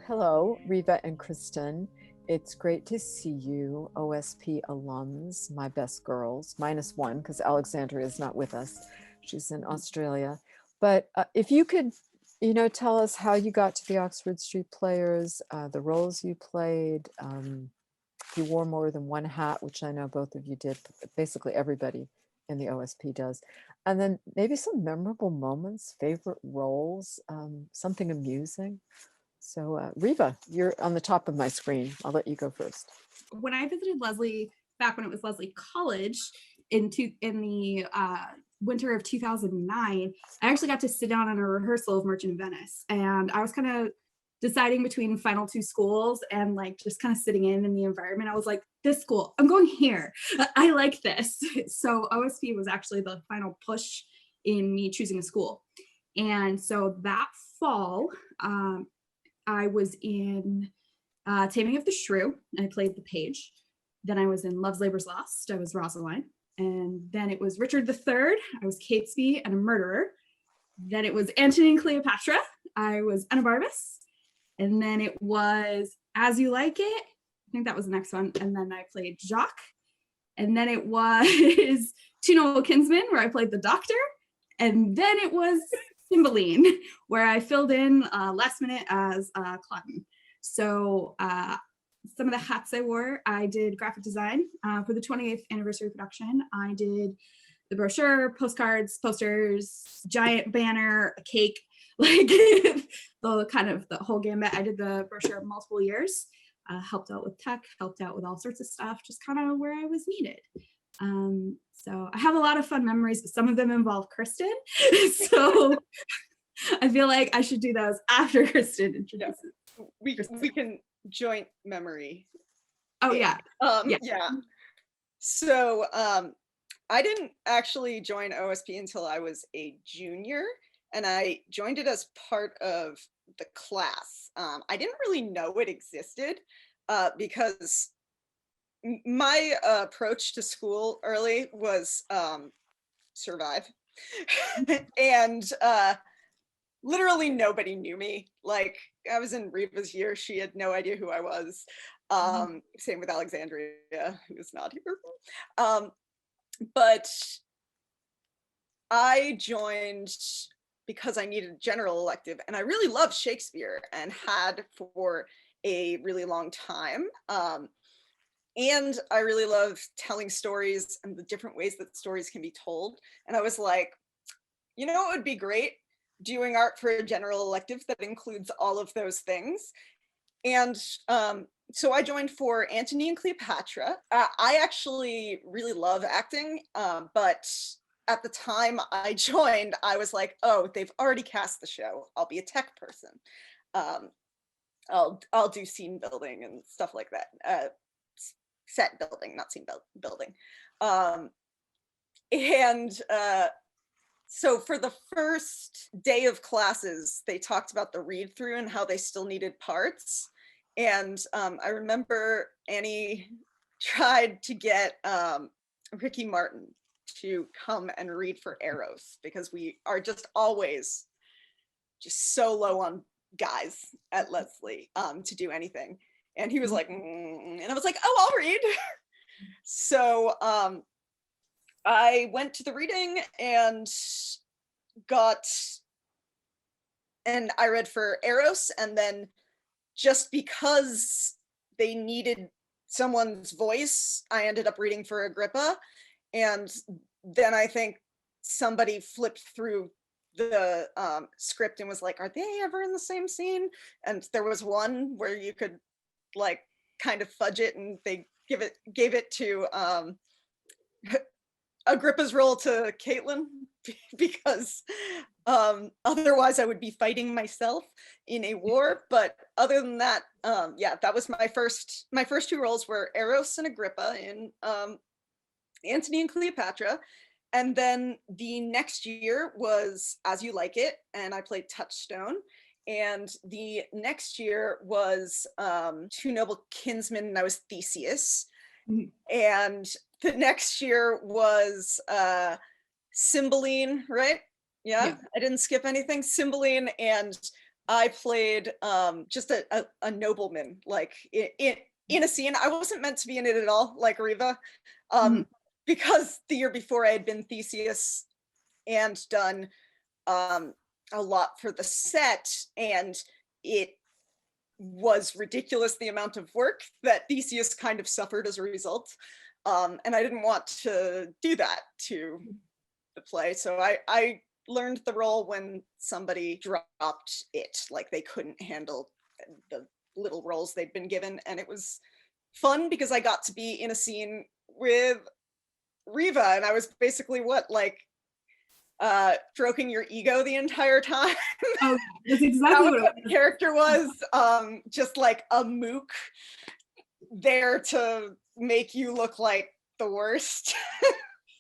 Hello, Riva and Christen. It's great to see you, OSP alums, my best girls, minus one, because Alexandria is not with us. She's in Australia. But if you could, tell us how you got to the Oxford Street Players, the roles you played, if you wore more than one hat, which I know both of you did, basically everybody in the OSP does. And then maybe some memorable moments, favorite roles, something amusing. So, Riva, you're on the top of my screen. I'll let you go first. When I visited Leslie back when it was Leslie College in the winter of 2009, I actually got to sit down on a rehearsal of Merchant of Venice, and I was kind of deciding between final two schools and like just kind of sitting in the environment. I was like, this school, I'm going here. I like this. So OSP was actually the final push in me choosing a school. And so that fall, I was in Taming of the Shrew. I played the page. Then I was in Love's Labor's Lost. I was Rosaline. And then it was Richard III. I was Catesby and a murderer. Then it was Antony and Cleopatra. I was Enobarbus. And then it was As You Like It. I think that was the next one. And then I played Jacques. And then it was Two Noble Kinsmen, where I played the doctor. And then it was Cymbeline, where I filled in last minute as Claudine. So some of the hats I wore, I did graphic design for the 28th anniversary production. I did the brochure, postcards, posters, giant banner, a cake, like the whole gambit. I did the brochure multiple years, helped out with tech, helped out with all sorts of stuff, just kind of where I was needed. So I have a lot of fun memories, but some of them involve Christen. So I feel like I should do those after Christen introduces. We can joint memory. Oh yeah. Yeah. So I didn't actually join OSP until I was a junior, and I joined it as part of the class. I didn't really know it existed because my approach to school early was survive. And literally nobody knew me. Like, I was in Riva's year, she had no idea who I was. Same with Alexandria, who is not here. But I joined because I needed a general elective, and I really loved Shakespeare and had for a really long time. And I really love telling stories and the different ways that stories can be told. And I was like, you know, it would be great doing art for a general elective that includes all of those things. And so I joined for Antony and Cleopatra. I actually really love acting, but at the time I joined, I was like, oh, they've already cast the show. I'll be a tech person. I'll do scene building and stuff like that. Set building, not scene building. So for the first day of classes, they talked about the read through and how they still needed parts. And I remember Annie tried to get Ricky Martin to come and read for Eros, because we are just always just so low on guys at Leslie to do anything. And he was like, and I was like, oh, I'll read. So I went to the reading and I read for Eros, and then just because they needed someone's voice, I ended up reading for Agrippa. And then I think somebody flipped through the script and was like, are they ever in the same scene? And there was one where you could like kind of fudge it, and they gave it to Agrippa's role to Caitlin, because otherwise I would be fighting myself in a war. But other than that, yeah, that was my first two roles were Eros and Agrippa in Antony and Cleopatra. And then the next year was As You Like It, and I played Touchstone. And the next year was Two Noble Kinsmen, and I was Theseus. And the next year was Cymbeline, right? Yeah, I didn't skip anything. Cymbeline and I played just a nobleman, like in a scene. I wasn't meant to be in it at all, like Riva, Mhm. because the year before I had been Theseus and done a lot for the set, and it was ridiculous the amount of work that Theseus kind of suffered as a result. And I didn't want to do that to the play. So I learned the role when somebody dropped it, like they couldn't handle the little roles they'd been given. And it was fun because I got to be in a scene with Riva, and I was basically what, like stroking your ego the entire time. Oh, that's That exactly was what it what was. the character was, just like a mook there to make you look like the worst.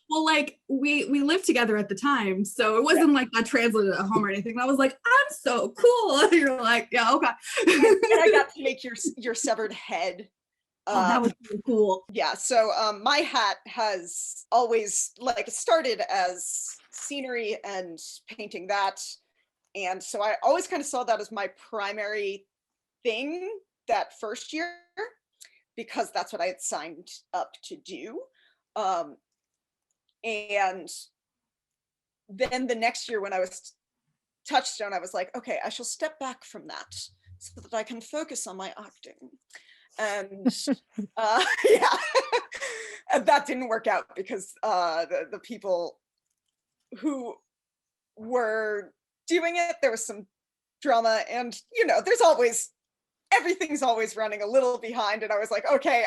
Well, like we lived together at the time, so it wasn't like that translated at home or anything. And I was like, I'm so cool. You're like, yeah, okay. And I got to make your severed head. Oh, that was really cool. Yeah, so my hat has always, like, it started as scenery and painting that, and so I always kind of saw that as my primary thing that first year, because that's what I had signed up to do. And then the next year when I was Touchstone, I was like, okay, I shall step back from that so that I can focus on my acting. And yeah, and that didn't work out because the people who were doing it, there was some drama, and there's always, everything's always running a little behind, and I was like, okay,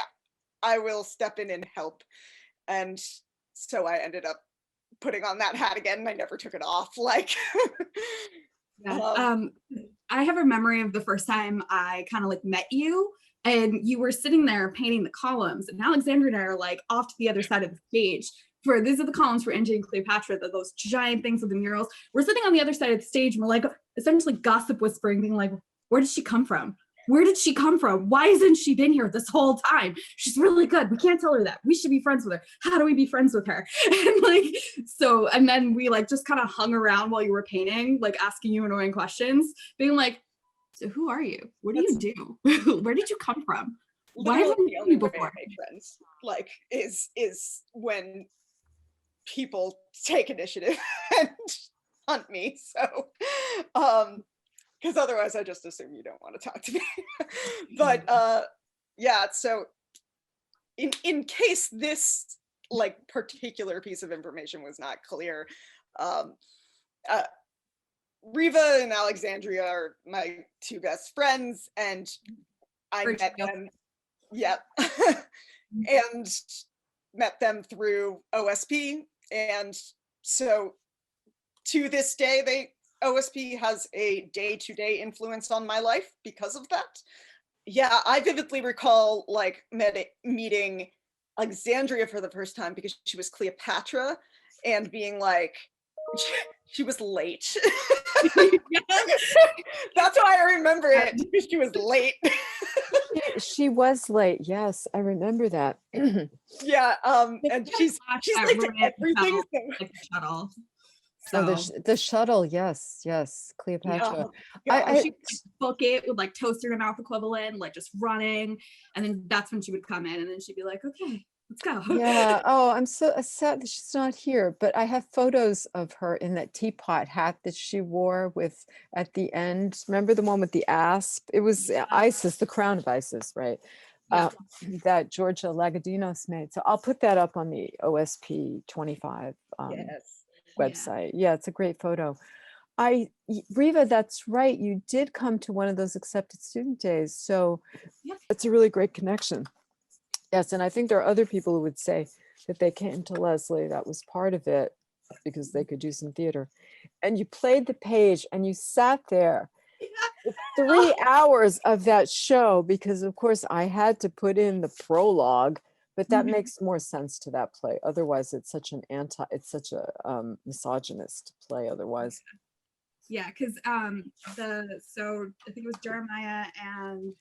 I will step in and help. And so I ended up putting on that hat again, and I never took it off. Like, Yeah. I have a memory of the first time I kind of like met you, and you were sitting there painting the columns, and Alexandra and I are like off to the other side of the stage. For these are the columns for NJ and Cleopatra, those giant things with the murals. We're sitting on the other side of the stage, and we're like essentially gossip whispering, being like, where did she come from? Where did she come from? Why hasn't she been here this whole time? She's really good. We can't tell her that. We should be friends with her. How do we be friends with her? And like, so, and then we like just kind of hung around while you were painting, like asking you annoying questions, being like, so who are you? What do you do? Where did you come from? Why literally haven't we the seen only you way before? I make friends, like, is when people take initiative and hunt me. So, because otherwise I just assume you don't want to talk to me. But yeah, so in case this like particular piece of information was not clear, um, uh, Riva and Alexandria are my two best friends, and I met them. Yep. And met them through OSP, and so to this day OSP has a day-to-day influence on my life because of that. Yeah, I vividly recall like meeting Alexandria for the first time because she was Cleopatra, and being like, she was late. That's why I remember it, because she was late. She was late. Yes, I remember that. Yeah, and she's late to everything. Like the shuttle. Oh, So the shuttle. Yes, yes, Cleopatra. Yeah, she would like, book it with like toaster in her mouth equivalent, like just running, and then that's when she would come in, and then she'd be like, okay, let's go. Yeah. Oh, I'm so sad that she's not here, but I have photos of her in that teapot hat that she wore with at the end. Remember the one with the asp? It was Isis, the crown of Isis, right? Yeah. That Georgia Lagadinos made. So I'll put that up on the OSP 25 yes. website. Yeah, it's a great photo. Riva, that's right. You did come to one of those accepted student days. So it's a really great connection. Yes, and I think there are other people who would say that they came to Leslie, that was part of it, because they could do some theater. And you played the page and you sat there 3 hours of that show, because of course I had to put in the prologue, but that makes more sense to that play. Otherwise, it's such a misogynist play otherwise. Yeah, because so I think it was Jeremiah and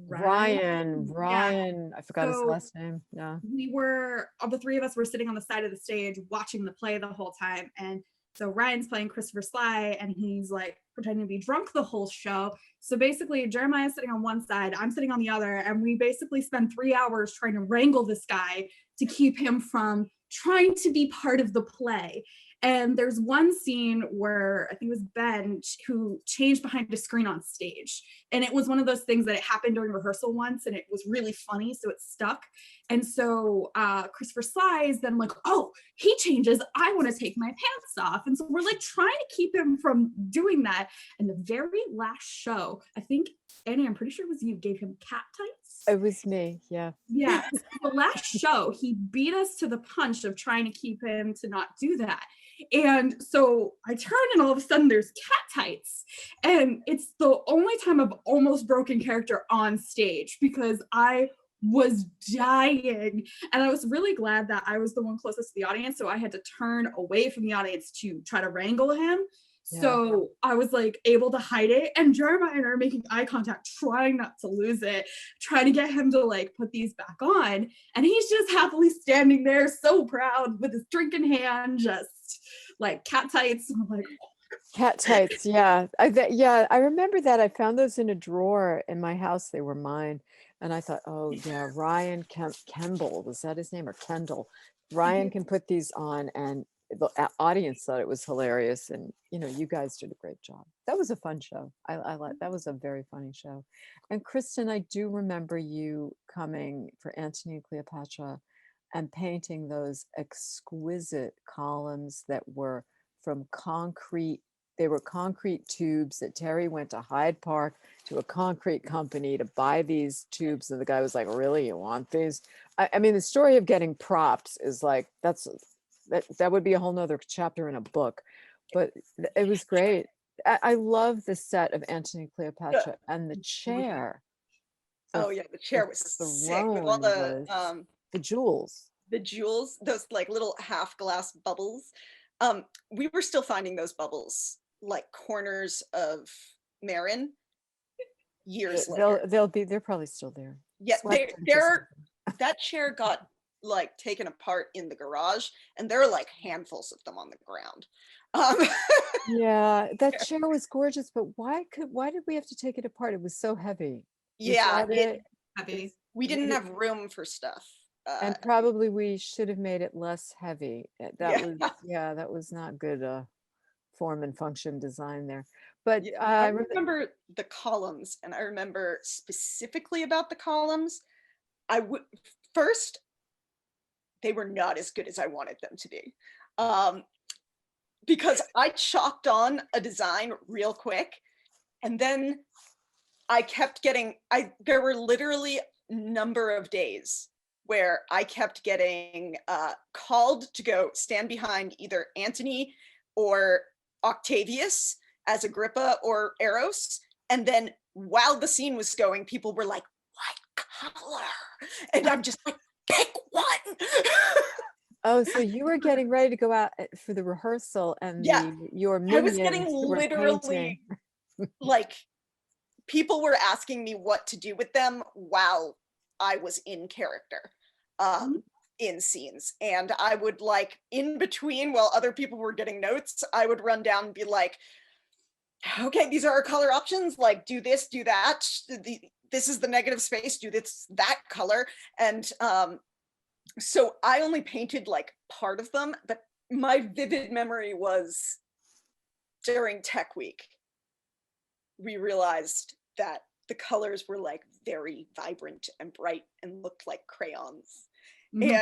Ryan, I forgot his So last name. Yeah. we were, all the three of us were sitting on the side of the stage watching the play the whole time, and So Ryan's playing Christopher Sly, and he's like pretending to be drunk the whole show. So basically, Jeremiah's sitting on one side, I'm sitting on the other, and we basically spend 3 hours trying to wrangle this guy to keep him from trying to be part of the play. And there's one scene where I think it was Ben who changed behind a screen on stage. And it was one of those things that it happened during rehearsal once, and it was really funny, so it stuck. And so Christopher Sly is then like, oh, he changes, I want to take my pants off. And so we're like trying to keep him from doing that. And the very last show, I think, Annie, I'm pretty sure it was you, gave him cat tights. It was me, yeah. Yeah, the last show, he beat us to the punch of trying to keep him to not do that. And so I turn, and all of a sudden there's cat tights. And it's the only time I've almost broken character on stage, because I was dying. And I was really glad that I was the one closest to the audience, so I had to turn away from the audience to try to wrangle him. Yeah. So I was like able to hide it, and Jeremiah and I are making eye contact, trying not to lose it, trying to get him to like put these back on. And he's just happily standing there, so proud, with his drink in hand, just like cat tights. And I'm like, oh. Cat tights, yeah. I remember that. I found those in a drawer in my house. They were mine. And I thought, oh yeah, Ryan Kemble, was that his name, or Kendall? Ryan can put these on, and the audience thought it was hilarious. And you guys did a great job. That was a fun show. I like that. Was a very funny show. And Christen, I do remember you coming for Antony and Cleopatra and painting those exquisite columns that were from concrete. They were concrete tubes that Terry went to Hyde Park to a concrete company to buy these tubes. And the guy was like, really, you want these? I mean, the story of getting props is like, that would be a whole nother chapter in a book, but it was great. I love the set of Antony and Cleopatra, and the chair. Oh yeah, the chair was sick with all the jewels. The jewels, those like little half glass bubbles. We were still finding those bubbles like corners of Marin years later. They're probably still there. Yeah, that chair got like taken apart in the garage, and there are like handfuls of them on the ground. Yeah, that chair was gorgeous, but why did we have to take it apart? It was so heavy. Yeah, Heavy. We didn't have room for stuff. And probably we should have made it less heavy. That was not good form and function design there. But I remember the columns, and I remember specifically about the columns. First, they were not as good as I wanted them to be, because I chalked on a design real quick, and then I kept getting. There were literally a number of days where I kept getting called to go stand behind either Antony or Octavius as Agrippa or Eros. And then while the scene was going, people were like, what color? And I'm just like, pick one. Oh, so you were getting ready to go out for the rehearsal, and your minions I was getting literally like, people were asking me what to do with them while I was in character in scenes. And I would like, in between, while other people were getting notes, I would run down and be like, okay, these are our color options, like do this, do that, this is the negative space, do this, that color. And so I only painted like part of them, but my vivid memory was during Tech Week, we realized that the colors were like very vibrant and bright and looked like crayons. And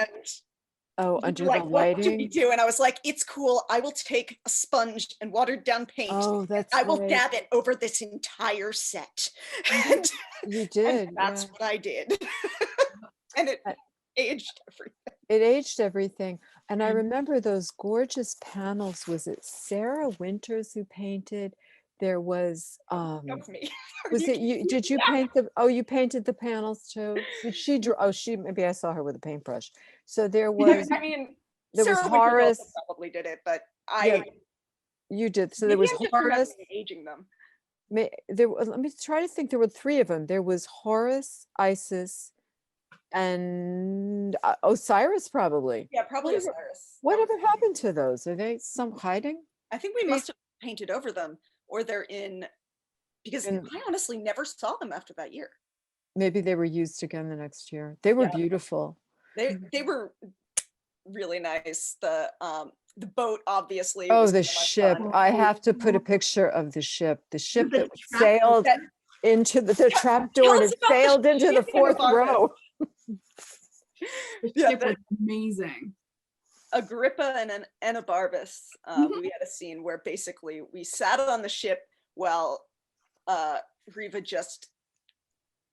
under like, the what do we lighting? do? And I was like, it's cool. I will take a sponge and watered down paint. Oh, I will dab it over this entire set. And you did. And that's what I did. And it aged everything. It aged everything. And I remember those gorgeous panels. Was it Sarah Winters who painted? There was That was me. Was it you? Did you paint you painted the panels too? Did she draw? Oh, maybe I saw her with a paintbrush. So there was, I mean, there Sarah was Horace. probably did it, but you did. So there was Horace. Aging them. Let me try to think. There were three of them. There was Horace, Isis, and Osiris probably. Yeah, probably Osiris. Whatever happened to those? Are they some hiding? I think we must have painted over them, or they're in, because And I honestly never saw them after that year. maybe they were used again the next year. They were Yeah. beautiful. They were really nice. The boat obviously Oh, was the so much ship. fun. I have to put a picture of the ship. The ship The that trap- sailed That- into the trap door Tell and us it about the sailed into the ship, fourth Barbara. row. The Yeah, ship was amazing. Agrippa and Enobarbus, Mhm. we had a scene where basically we sat on the ship while Riva just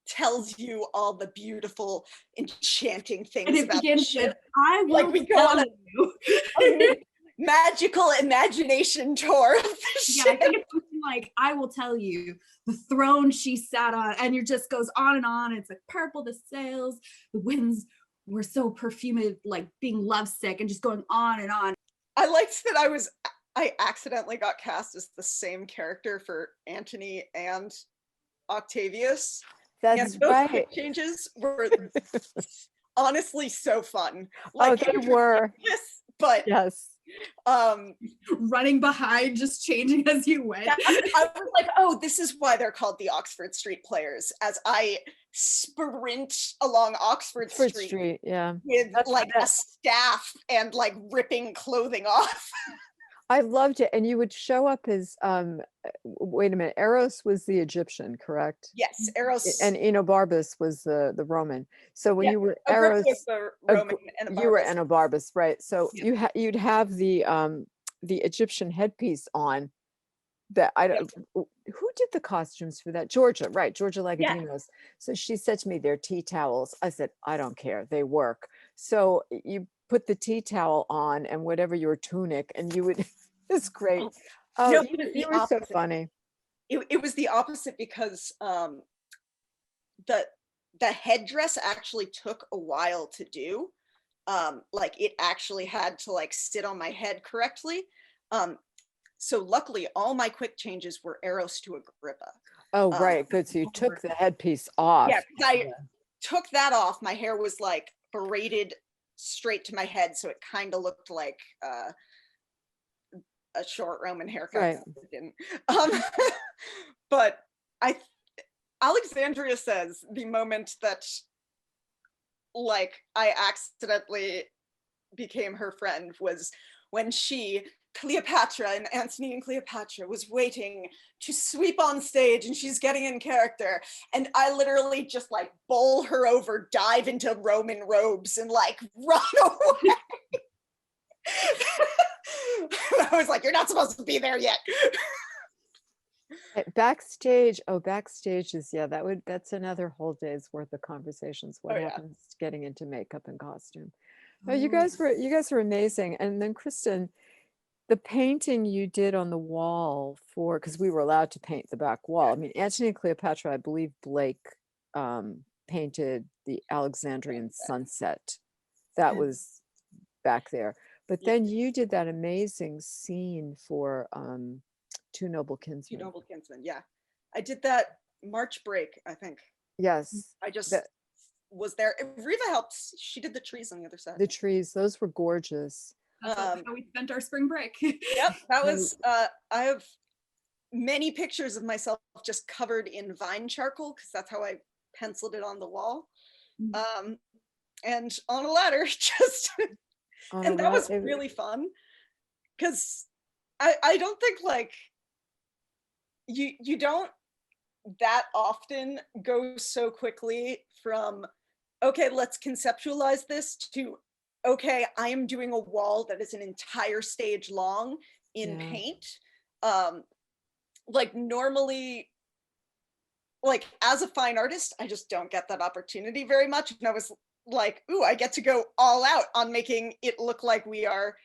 tells you all the beautiful, enchanting And things it about the begins ship. with, I will Like we go tell on you. a magical imagination tour of the Yeah, I ship. think it's something like, I will tell you the throne she sat on, and it just goes on and on. It's like purple, the sails, the winds were so perfumed, like being lovesick, and just going on and on. I liked that I accidentally got cast as the same character for Antony and Octavius. That's And those right. quick changes were honestly so fun. Oh, they were. Yes, but Yes. Running behind, just changing as you went. I was like, oh, this is why they're called the Oxford Street Players, as I sprint along Oxford Street yeah. with That's like a staff and like ripping clothing off. I loved it. And you would show up as wait a minute, Eros was the Egyptian, correct? Yes, Eros. And Enobarbus was the Roman. So when Yeah, you were Agrippa Eros, was the Roman you were Enobarbus. Enobarbus, right? So Yeah. you'd have the Egyptian headpiece on. That I don't. Who did the costumes for that? Georgia, right? Georgia Lagodimos. So she said to me, "They're tea towels." I said, "I don't care. They work." So you put the tea towel on and whatever your tunic, and you would. It's great. Oh, No, it was you the were so opposite. funny. It was the opposite because the headdress actually took a while to do. Like it actually had to like sit on my head correctly. So luckily all my quick changes were Eros to Agrippa. Oh, right. Good. So you took the headpiece off. Yeah, I took that off. My hair was like braided straight to my head, so it kind of looked like a short Roman haircut. Right. It didn't. But Alexandria says the moment that like I accidentally became her friend was when she, Cleopatra, and Antony and Cleopatra was waiting to sweep on stage and she's getting in character, and I literally just like bowl her over, dive into Roman robes and like run away. I was like, you're not supposed to be there yet. Backstage, backstage is, yeah, that's another whole day's worth of conversations. What happens getting into makeup and costume? Oh, you guys were amazing. And then Christen, the painting you did on the wall because we were allowed to paint the back wall. I mean, Antony and Cleopatra, I believe Blake painted the Alexandrian sunset. That was back there. But then you did that amazing scene for Two Noble Kinsmen. Two Noble Kinsmen, yeah. I did that March break, I think. Yes. I just was there. Riva helped. She did the trees on the other side. The trees, those were gorgeous. That's how we spent our spring break. Yep, that was, I have many pictures of myself just covered in vine charcoal because that's how I penciled it on the wall. And on a ladder, just, and that was really fun because I don't think like, you don't that often go so quickly from, okay, let's conceptualize this, to, okay, I am doing a wall that is an entire stage long in paint. Like normally, like as a fine artist, I just don't get that opportunity very much. And I was like, ooh, I get to go all out on making it look like we are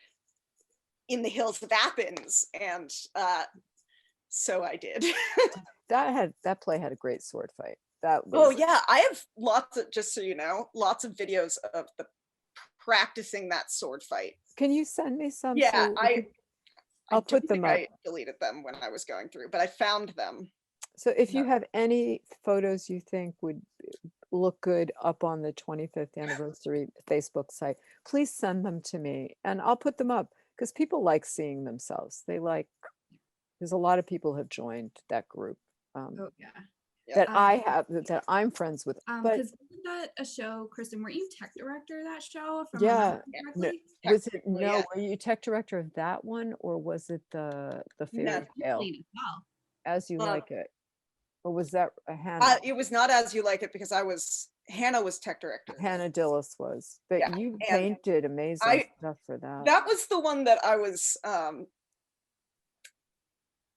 in the hills of Athens. And so I did. that play had a great sword fight. Oh yeah, I have lots of, just so you know, lots of videos of the practicing that sword fight. Can you send me some? Yeah, I'll put them up. I deleted them when I was going through, but I found them. So if you have any photos you think would look good up on the 25th anniversary Facebook site, please send them to me and I'll put them up. because people like seeing themselves. They like, there's a lot of people have joined that group. Oh yeah. That Um, I have, that I'm friends with. But because wasn't that a show, Kristen? Were you tech director of that show? If I'm yeah, remembering no, correctly? was it, Technically, no, yeah. were you tech director of that one, or was it the fairy tale, Clean as well. As You Uh, Like It? Or was that Hannah? It was not As You Like It because Hannah was tech director. Hannah Dillis was, but Yeah, you and painted amazing I stuff for that. that was the one that I was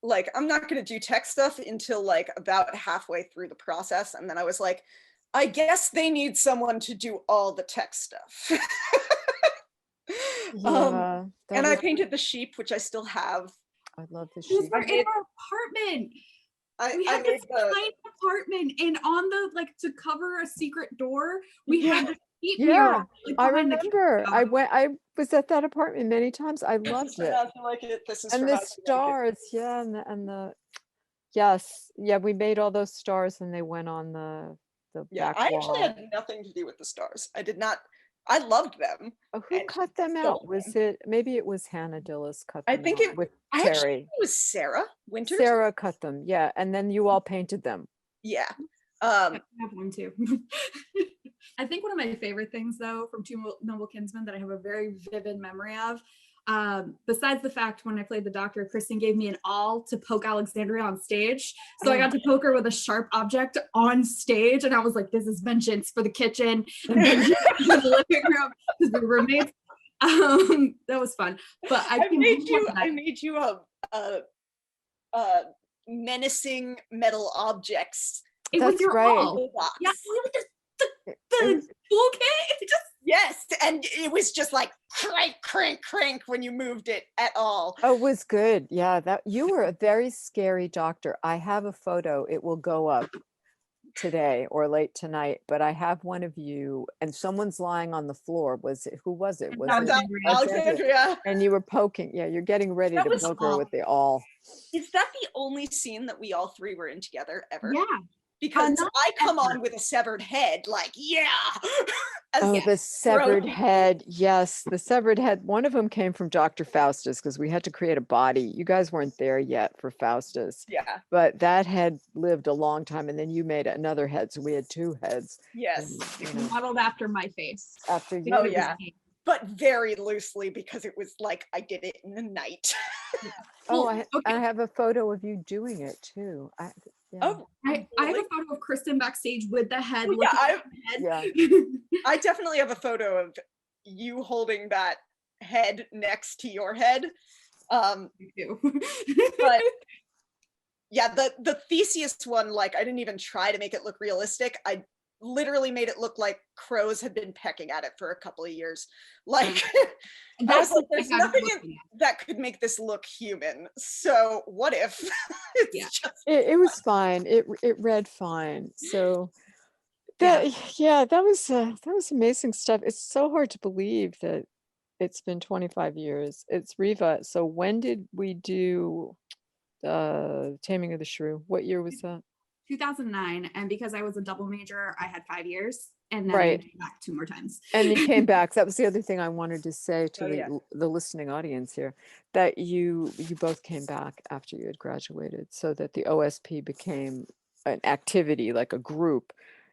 like, I'm not going to do tech stuff until like about halfway through the process, and then I was like, I guess they need someone to do all the tech stuff. Yeah, that and I was, painted the sheep, which I still have. I love the Those sheep. were in our apartment. We I had made this tiny apartment, and on the like to cover a secret door, we Yeah. had the sheep Yeah, mural, like, I behind the remember. camera. I was at that apartment many times. I This is loved from it. As You Like It. This is And from the As You Like It. stars, yeah, and the yes, yeah, we made all those stars and they went on the Yeah, back I actually wall. had nothing to do with the stars. I did not. I loved them. Oh, who and cut them still out? Was it, maybe it was Hannah Dillis cut I them think out with I actually think Terry. it was Sarah Winters. Sarah cut them, yeah, and then you all painted them. Yeah. I have one too. I think one of my favorite things, though, from Two Noble Kinsmen that I have a very vivid memory of, besides the fact when I played the Doctor, Kristen gave me an awl to poke Alexandria on stage. So I got to poke her with a sharp object on stage, and I was like, this is vengeance for the kitchen and vengeance for the living room because we were roommates. That was fun. But I made you a menacing metal objects. It was That's your right. awl. box. Yeah, the toolkit. Yes, and it was just like crank, crank, crank when you moved it at all. Oh, it was good. Yeah, that you were a very scary doctor. I have a photo. It will go up today or late tonight, but I have one of you and someone's lying on the floor. Who was it? Was it Alexandria. And you were poking. Yeah, you're getting ready That to was poke her with the awl. Is that the only scene that we all three were in together ever? Yeah. Because not I come ever. on with a severed head, like, yeah. Oh, the severed head. Yes, the severed head. One of them came from Dr. Faustus because we had to create a body. You guys weren't there yet for Faustus. Yeah. But that head lived a long time. And then you made another head. So we had two heads. Yes. And, you know, Modeled after my face. after you. Oh, yeah. But very loosely because it was like I did it in the night. Oh, Well, I have a photo of you doing it too. Yeah. Oh, I have a photo of Kristen backstage with the head. Well, yeah, looking at Yeah. the head. I definitely have a photo of you holding that head next to your head. Me too. But yeah, the Theseus one, like I didn't even try to make it look realistic. I literally made it look like crows had been pecking at it for a couple of years. Like I was like, there's nothing that could make this look human. So what if? It was fine. It read fine. So that that was amazing stuff. It's so hard to believe that it's been 25 years. It's Riva. So when did we do Taming of the Shrew? What year was that? 2009, and because I was a double major, I had 5 years, and then Right. I came back 2 more times. And you came back. So that was the other thing I wanted to say to Oh, the listening audience here, that you both came back after you had graduated, so that the OSP became an activity, like a group,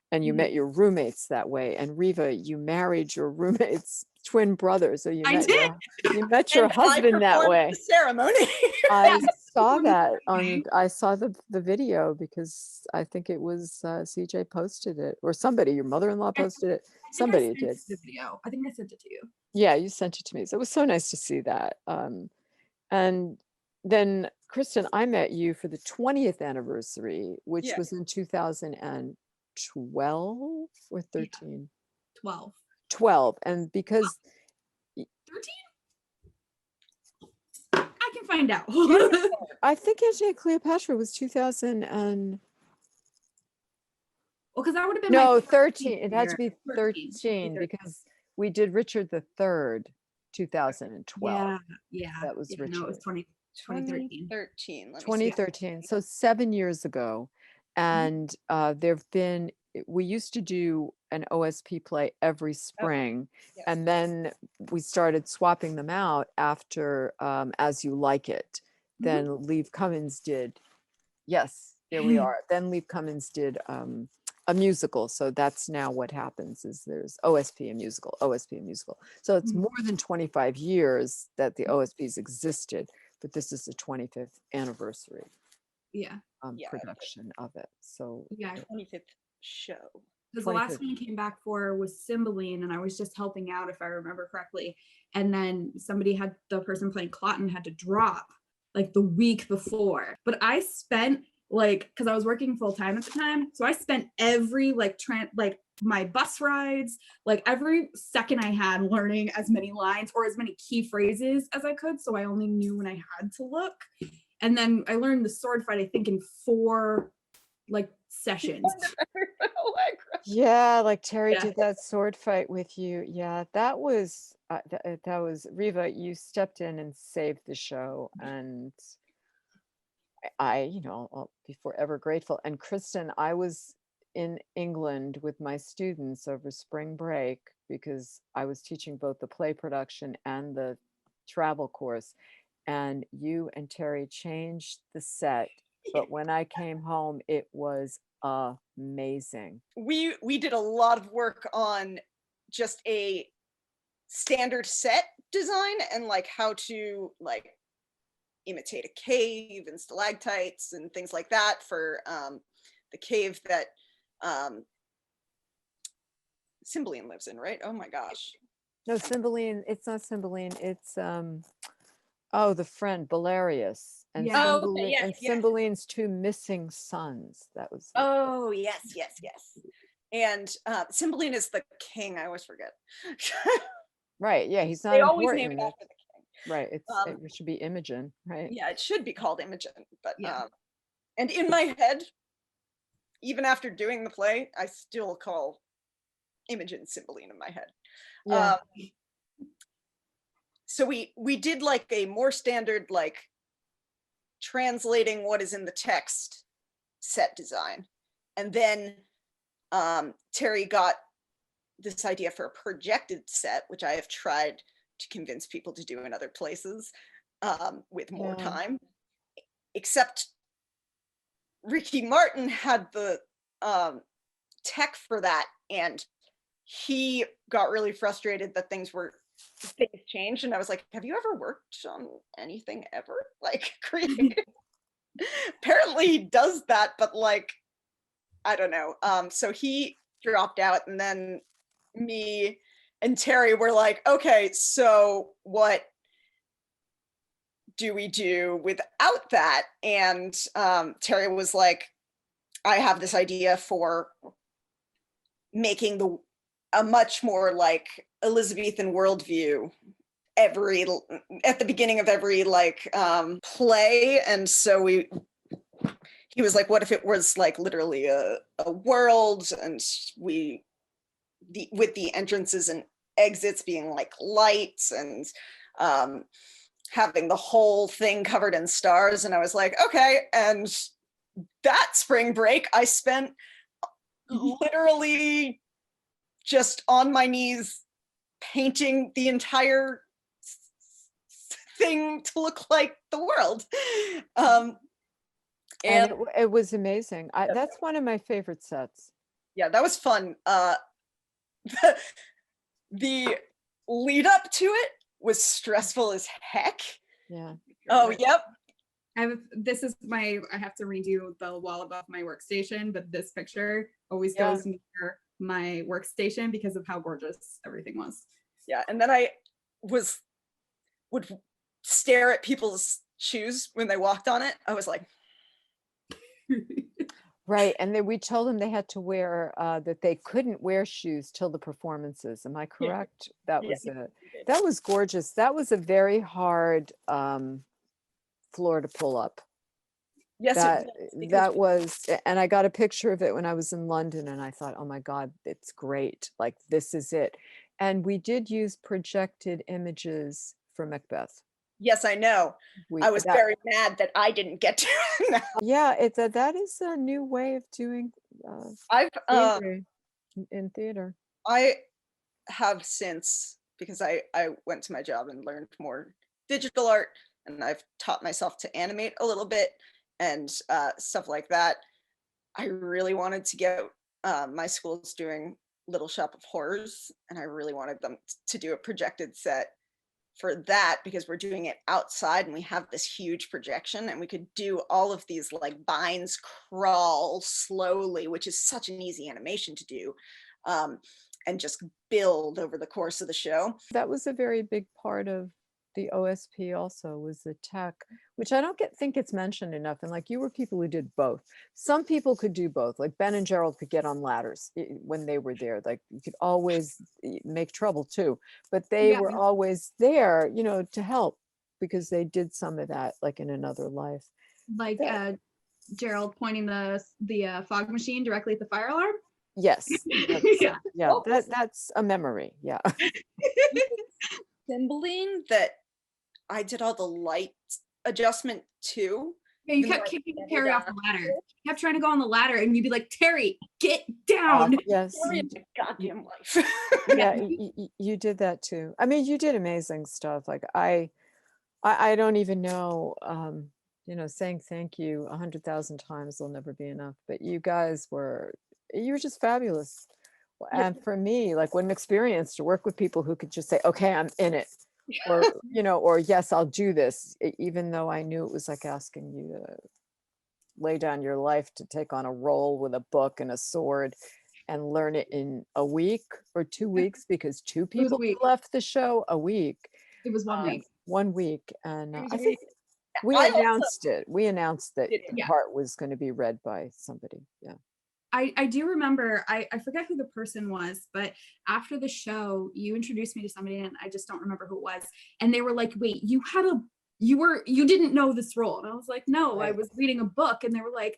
and you Mhm. met your roommates that way. And Riva, you married your roommate's twin brother, so you I met did. you met your And I husband that performed way. the ceremony. I saw that on, I saw the video because I think it was CJ posted it, or somebody, your mother-in-law posted it. Somebody did. The video. I think I sent it to you. Yeah, you sent it to me. So it was so nice to see that. And then Kristen, I met you for the 20th anniversary, which Yeah. was in 2012 or 13? 12. 12. And because 13? I can find out. I think Angela Cleopatra was 2000 and Well, because that would have been no, my 13. It had to be 13. 13 because we did Richard III, 2012. Yeah. That was No, it was Richard. 2013. 2013. Let me see. 2013. So 7 years ago. And there've been we used to do an OSP play every spring, Yes. and then we started swapping them out after As You Like It. Then Leave Cummins did, yes, there we are. Then Leave Cummins did a musical. So that's now what happens is there's OSP and musical, OSP and musical. So it's more than 25 years that the OSPs existed, but this is the 25th anniversary Yeah. production of it. So Yeah. 25th show. Because the last 25th. one I came back for was Cymbeline, and I was just helping out, if I remember correctly. And then the person playing Cloten had to drop like the week before. But I spent because I was working full time at the time, so I spent every my bus rides, every second I had learning as many lines or as many key phrases as I could, so I only knew when I had to look. And then I learned the sword fight, I think, in 4 sessions. yeah, like Terry Yeah. did that sword fight with you. Yeah, that was that was Riva. You stepped in and saved the show, and I'll be forever grateful. And Christen, I was in England with my students over spring break because I was teaching both the play production and the travel course. And you and Terry changed the set, but when I came home, it was amazing. We did a lot of work on just a standard set design and how to imitate a cave and stalactites and things like that for the cave that Cymbeline lives in, right? Oh my gosh. No, Cymbeline, it's not Cymbeline, it's the friend Belarius and Yeah. Oh, okay, yes, yes. Cymbeline's 2 missing sons. That was Oh, yes. And Cymbeline is the king. I always forget. right. Yeah, he's not They always name important. it after the king. Right. It should be Imogen, right? Yeah, it should be called Imogen, but Yeah. and in my head, even after doing the play, I still call Imogen Cymbeline in my head. Yeah. So we did a more standard translating what is in the text set design, and then Terry got this idea for a projected set, which I have tried to convince people to do in other places with more time, except Ricky Martin had the tech for that, and he got really frustrated that things changed, and I was like, have you ever worked on anything ever creative? Apparently he does that, but I don't know. So he dropped out, and then me and Terry were like, okay, so what do we do without that? And Terry was like, I have this idea for making a much more Elizabethan worldview at the beginning of every play. And so he was like, what if it was literally a world, and with the entrances and exits being lights, and having the whole thing covered in stars. And I was like, okay. And that spring break I spent literally just on my knees painting the entire thing to look like the world. And it was amazing. That's one of my favorite sets. Yeah, that was fun. The lead up to it was stressful as heck. Yeah. Oh, yep. I have to redo the wall above my workstation, but this picture always goes near my workstation because of how gorgeous everything was. Yeah, and then I would stare at people's shoes when they walked on it. I was like, right. And then we told them they had to wear that they couldn't wear shoes till the performances. Am I correct? That was gorgeous. That was a very hard floor to pull up. Yes, that was, and I got a picture of it when I was in London, and I thought, oh my God, it's great. This is it. And we did use projected images for Macbeth. Yes, I know. I was very mad that I didn't get to. Yeah, that is a new way of doing I've theater, in theater. I have since, because I went to my job and learned more digital art, and I've taught myself to animate a little bit and stuff like that. I really wanted to get my school's doing Little Shop of Horrors, and I really wanted them to do a projected set for that, because we're doing it outside and we have this huge projection, and we could do all of these like vines crawl slowly, which is such an easy animation to do, and just build over the course of the show. That was a very big part of the OSP also, was the tech, which I don't think it's mentioned enough. And like, you were people who did both. Some people could do both, like Ben and Gerald could get on ladders when they were there. Like, you could always make trouble too, but they Yeah. were always there, you know, to help, because they did some of that like in another life. Like Gerald pointing the fog machine directly at the fire alarm. Yes. Yeah. Yeah, that's a memory. Yeah. Symboling that I did all the light adjustment too. Yeah, you Even though kept I kicking never Terry off got the ladder. You kept trying to go on the ladder, and you'd be like, Terry, get down. Yes. Story of my goddamn life. Yeah, you did that too. I mean, you did amazing stuff. Like, I don't even know, you know, saying thank you 100,000 times will never be enough, but you guys were just fabulous. And for me, like, what an experience to work with people who could just say, okay, I'm in it, or, you know, or yes, I'll do this, even though I knew it was like asking you to lay down your life to take on a role with a book and a sword and learn it in a week or 2 weeks, because two was a people week. left the show. A week. It was 1 week. 1 week. And It was I a think week. we I also announced it. We announced that did the Yeah. part was going to be read by somebody. Yeah. I do remember, I forget who the person was, but after the show, you introduced me to somebody, and I just don't remember who it was. And they were like, wait, you didn't know this role. And I was like, no, I Right. was reading a book. And they were like,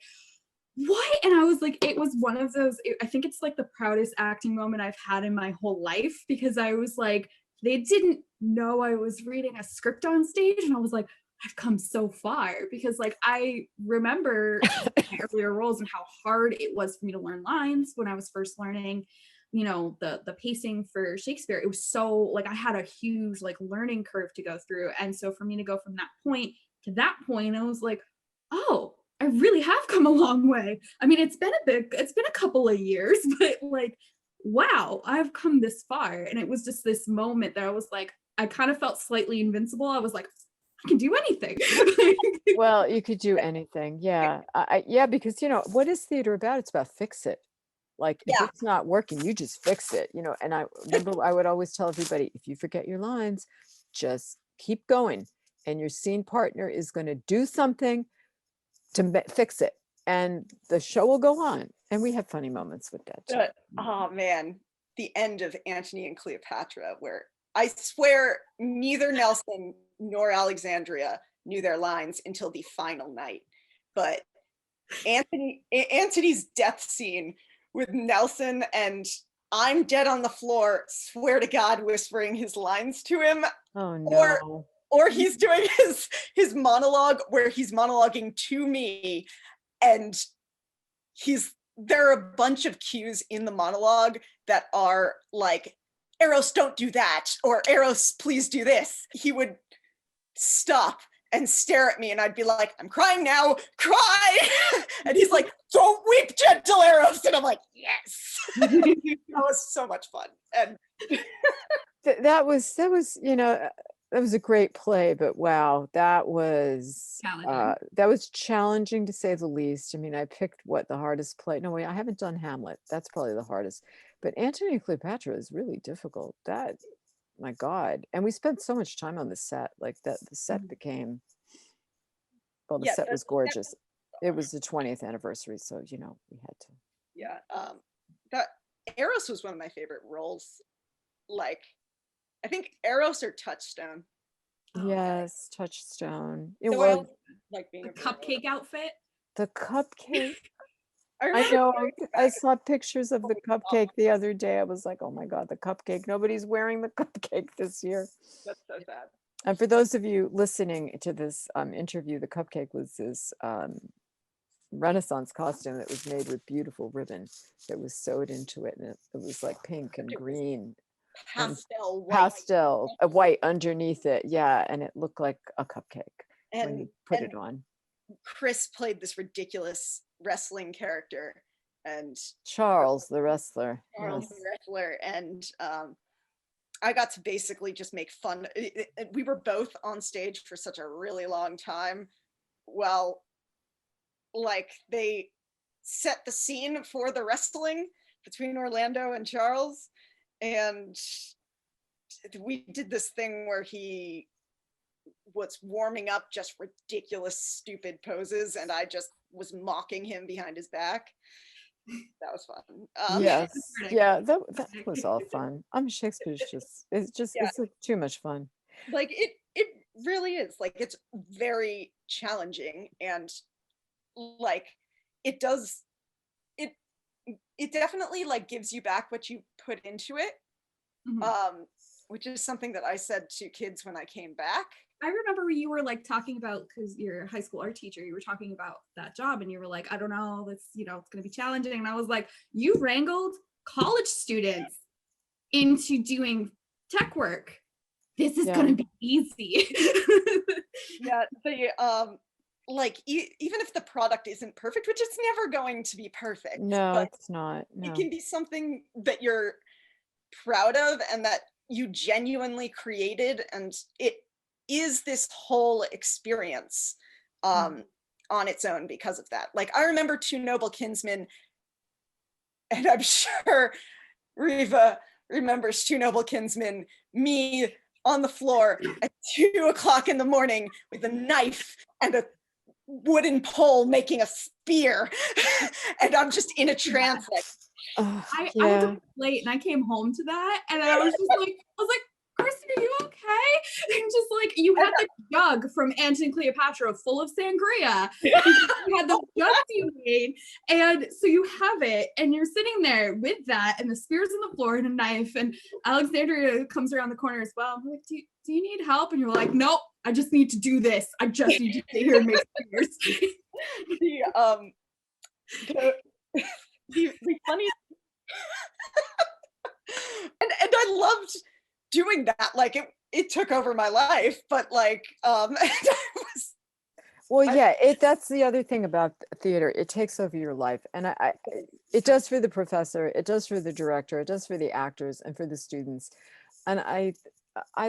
what? And I was like, it was one of those, I think it's like the proudest acting moment I've had in my whole life, because I was like, they didn't know I was reading a script on stage. And I was like, I've come so far, because like I remember my earlier roles and how hard it was for me to learn lines when I was first learning, you know, the pacing for Shakespeare. It was so like I had a huge like learning curve to go through. And so for me to go from that point to that point, I was like, oh, I really have come a long way. I mean, it's been a couple of years, but like, wow, I've come this far. And it was just this moment that I was like, I kind of felt slightly invincible. I was like, I can do anything. Well, you could do anything. Yeah. Yeah, because, you know, what is theater about? It's about fix it. Like, if Yeah. it's not working, you just fix it, you know. And I remember I would always tell everybody, if you forget your lines, just keep going. And your scene partner is going to do something to fix it. And the show will go on. And we have funny moments with that too. Oh man, the end of Antony and Cleopatra, where I swear neither Nelson nor Alexandria knew their lines until the final night. But Antony's death scene with Nelson and I'm dead on the floor, swear to God, whispering his lines to him. Oh no. Or he's doing his monologue where he's monologuing to me, and there are a bunch of cues in the monologue that are like, Eros, don't do that, or Eros, please do this. He would stop and stare at me, and I'd be like, I'm crying now, cry. And he's like, don't weep, gentle Eros. And I'm like, yes. That was so much fun. And that was, you know, that was a great play, but wow, that was challenging to say the least. I mean, I picked the hardest play. No, wait, I haven't done Hamlet. That's probably the hardest. But Antony and Cleopatra is really difficult. That, my God. And we spent so much time on the set, like that the set became, well, the set was gorgeous. It was the 20th anniversary, so, you know, we had to. Yeah, that Eros was one of my favorite roles. Like, I think Eros or Touchstone. Yes, Touchstone. It So was like being the cupcake outfit. the cupcake. I remember know. wearing I saw pictures of the cupcake the other day. I was like, oh my God, the cupcake. Nobody's wearing the cupcake this year. That's so sad. And for those of you listening to this interview, the cupcake was this Renaissance costume that was made with beautiful ribbon that was sewed into it, and it was like pink and It was green and pastel white. pastel, white underneath it. Yeah, and it looked like a cupcake when you put And it on. Chris played this ridiculous wrestling character, and Charles the wrestler. Charles Yes. the wrestler, and I got to basically just make fun. We were both on stage for such a really long time. Well, like they set the scene for the wrestling between Orlando and Charles, and we did this thing where he was warming up just ridiculous, stupid poses, and I just was mocking him behind his back. That was fun. Yes. Yeah, that was all fun. Shakespeare's Yeah. it's like too much fun. Like it really is. Like it's very challenging, and like it does it definitely like gives you back what you put into it. Which is something that I said to kids when I came back. I remember you were like talking about, because you're a high school art teacher, you were talking about that job and you were like, I don't know, it's it's going to be challenging. And I was like, you wrangled college students into doing tech work. This is going to be easy. Yeah, they like even if the product isn't perfect, which it's never going to be perfect. No, but it's not. No. it can be something that you're proud of and that you genuinely created, and it is this whole experience on its own because of that. Like I remember Two Noble Kinsmen, and I'm sure Riva remembers Two Noble Kinsmen, me on the floor at 2:00 in the morning with a knife and a wooden pole making a spear. And I'm just in a trance like I had to late and I came home to that and I was like, Christen, are you okay? And just like, you had the jug from Antony and Cleopatra full of sangria. You had the jugs you made, and so you have it, and you're sitting there with that, and the spear's on the floor and a knife, and Alexandria comes around the corner as well. I'm like, do you need help? And you're like, nope, I just need to do this. I just need to sit here and make spears. the funny and I loved doing that. Like it took over my life, but like that's the other thing about theater. It takes over your life, and it does for the professor, it does for the director, it does for the actors and for the students. And I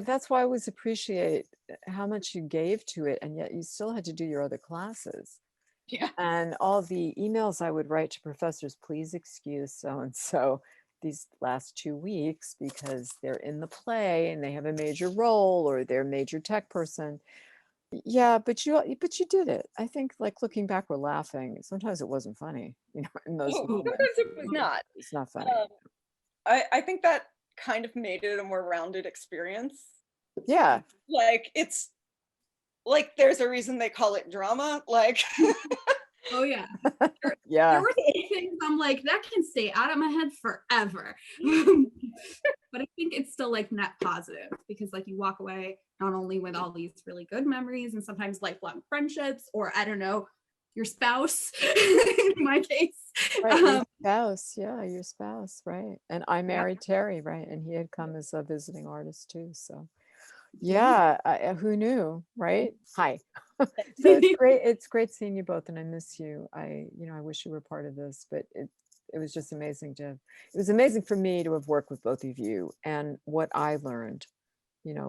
that's why I always appreciate how much you gave to it, and yet you still had to do your other classes. Yeah. And all the emails I would write to professors, please excuse so and so these last 2 weeks because they're in the play and they have a major role, or they're a major tech person. Yeah, but you did it. I think, like, looking back, we're laughing. Sometimes it wasn't funny, in those moments. Sometimes it was not. It's not funny. I think that kind of made it a more rounded experience. Yeah. Like it's like there's a reason they call it drama. Like oh yeah. Yeah. There were things I'm like, that can stay out of my head forever. But I think it's still like net positive, because like you walk away not only with all these really good memories and sometimes lifelong friendships, or I don't know, your spouse in my case. Right, your spouse. Yeah, your spouse, right. And I married Terry, right? And he had come as a visiting artist too. So yeah, who knew, right? Hi. So it's great seeing you both, and I miss you. I wish you were part of this, but it was just amazing it was amazing for me to have worked with both of you, and what I learned,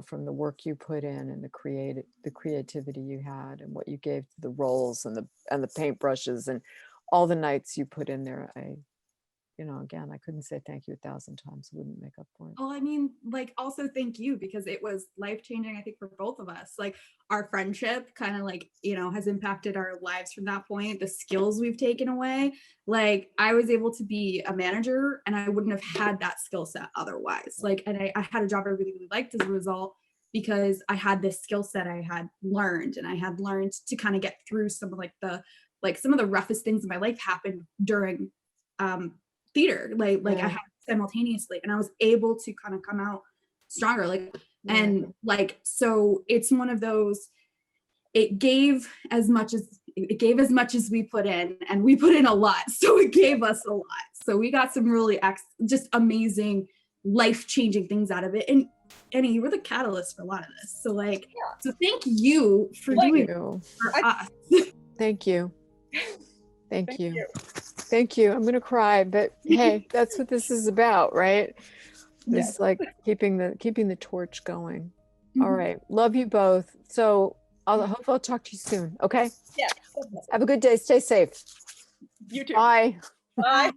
from the work you put in, and the creativity you had, and what you gave to the roles and the paintbrushes and all the nights you put in there. Again, I couldn't say thank you 1,000 times. Wouldn't make up for it. Well, I mean, like, also thank you, because it was life-changing, I think, for both of us. Like, our friendship kind of like, has impacted our lives from that point. The skills we've taken away. Like, I was able to be a manager, and I wouldn't have had that skill set otherwise. Like, and I had a job I really, really liked as a result, because I had this skill set I had learned, and I had learned to kind of get through some of some of the roughest things in my life happened during theater, like I had simultaneously, and I was able to kind of come out stronger, and like, so it's one of those, it gave as much as it gave as much as we put in, and we put in a lot. So it gave us a lot. So we got some really just amazing, life-changing things out of it. And Annie, you were the catalyst for a lot of this. So like, so thank you for doing it for us. Thank you. Thank you. Thank you. I'm gonna cry, but hey, that's what this is about, right? It's like keeping the torch going. All right. Love you both. So I hope I'll talk to you soon. Okay. Yeah. Have a good day. Stay safe. You too. Bye. Bye.